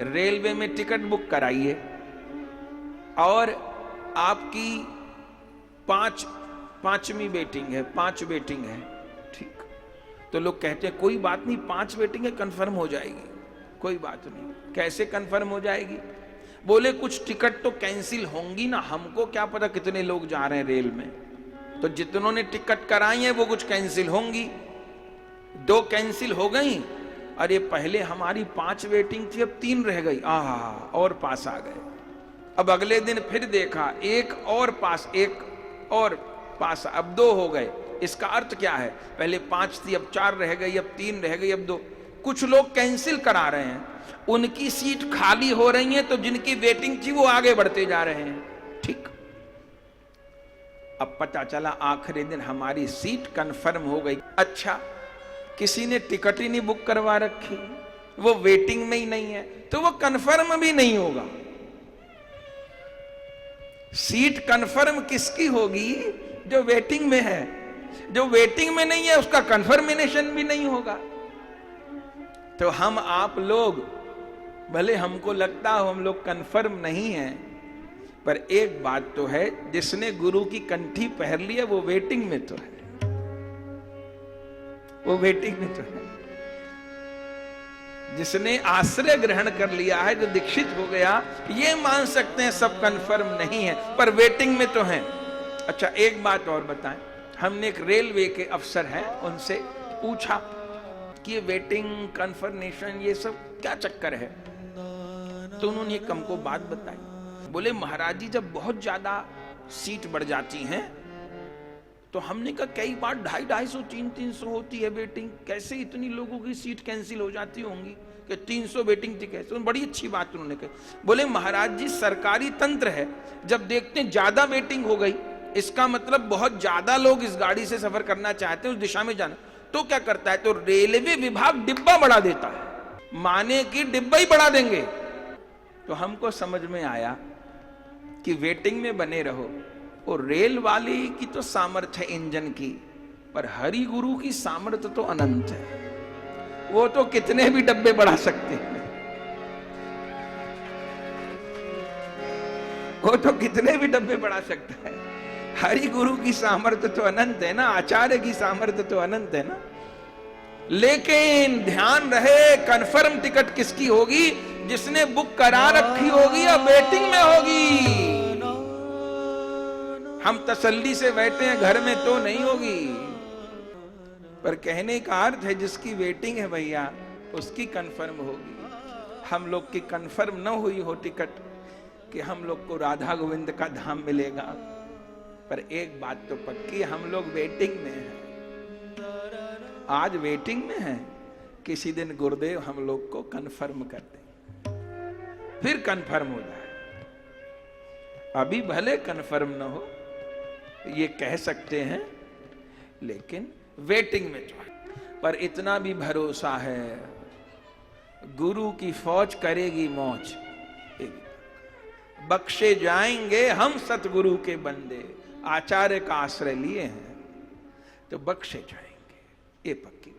Railway में ticket book कराइए और आपकी पांचवी वेटिंग है, 5 वेटिंग है, ठीक। तो लोग कहते हैं कोई बात नहीं, 5 वेटिंग है, कंफर्म हो जाएगी। कोई बात नहीं। कैसे कंफर्म हो जाएगी? बोले कुछ टिकट तो कैंसिल होंगी ना, हमको क्या पता कितने लोग जा रहे हैं रेल में, तो जितनों ने टिकट कराई है वो कुछ कैंसिल होंगी। 2 कैंसिल हो गई, अरे पहले हमारी 5 वेटिंग थी, अब 3 रह गई, और पास आ गए। अब अगले दिन फिर देखा, एक और पास, अब 2 हो गए। इसका अर्थ क्या है? पहले 5 थी, अब 4 रह गई, अब 3 रह गई, अब 2। कुछ लोग कैंसिल करा रहे हैं, उनकी सीट खाली हो रही है, तो जिनकी वेटिंग थी वो आगे बढ़ते जा रहे हैं, ठीक। अब पता चला आखिरी दिन हमारी सीट कंफर्म हो गई। अच्छा, किसी ने टिकट ही नहीं बुक करवा रखी, वो वेटिंग में ही नहीं है, तो वो कंफर्म भी नहीं होगा। सीट कंफर्म किसकी होगी? जो वेटिंग में है। जो वेटिंग में नहीं है उसका कंफर्मेशन भी नहीं होगा। तो हम आप लोग, भले हमको लगता हो हम लोग कंफर्म नहीं है, पर एक बात तो है, जिसने गुरु की कंठी पहन ली है वो वेटिंग में तो है, वो वेटिंग में तो है। जिसने आश्रय ग्रहण कर लिया है, जो दीक्षित हो गया, ये मान सकते हैं सब कंफर्म नहीं है, पर वेटिंग में तो है। अच्छा, एक बात और बताएं, हमने एक रेलवे के अफसर हैं, उनसे पूछा कि ये वेटिंग, कंफर्मेशन, ये सब क्या चक्कर है? तो उन्होंने एक हमको बात बताई। बोले महाराज जी, जब बहुत ज्यादा सीट बढ़ जाती हैं तो हमने कहा कई बार 250, 300 होती है वेटिंग, कैसे इतनी लोगों की सीट कैंसिल हो जाती होंगी कि 300 वेटिंग थी कैसे? बड़ी अच्छी बात उन्होंने कही। बोले महाराज जी, सरकारी तंत्र है, जब देखते हैं ज्यादा वेटिंग हो गई, इसका मतलब बहुत ज्यादा लोग इस गाड़ी से सफर करना चाहते हैं, उस दिशा में जाना, तो क्या करता है, तो रेलवे विभाग डिब्बा बढ़ा देता है, माने कि डिब्बा ही बढ़ा देंगे। तो हमको समझ में आया कि वेटिंग में बने रहो, और रेल वाले की तो सामर्थ्य है इंजन की, पर हरि गुरु की सामर्थ्य तो अनंत है, वो तो कितने भी डब्बे बढ़ा सकते हैं, वो तो कितने भी डब्बे बढ़ा सकता है। हरि गुरु की सामर्थ्य तो अनंत है ना, आचार्य की सामर्थ्य तो अनंत है ना। लेकिन ध्यान रहे, कंफर्म टिकट किसकी होगी? जिसने बुक करा रखी होगी या वेटिंग में होगी। हम तसल्ली से बैठे हैं घर में तो नहीं होगी, पर कहने का अर्थ है जिसकी वेटिंग है भैया, उसकी कंफर्म होगी। हम लोग की कंफर्म न हुई हो टिकट कि हम लोग को राधा गोविंद का धाम मिलेगा, पर एक बात तो पक्की, हम लोग वेटिंग में हैं। आज वेटिंग में है, किसी दिन गुरुदेव हम लोग को कंफर्म कर दें, फिर कंफर्म हो जाए। अभी भले कंफर्म ना हो, ये कह सकते हैं, लेकिन वेटिंग में जो है। पर इतना भी भरोसा है, गुरु की फौज करेगी मौज, बख्शे जाएंगे हम सतगुरु के बंदे, आचार्य का आश्रय लिए हैं तो बख्शे जाएंगे, ये पक्की।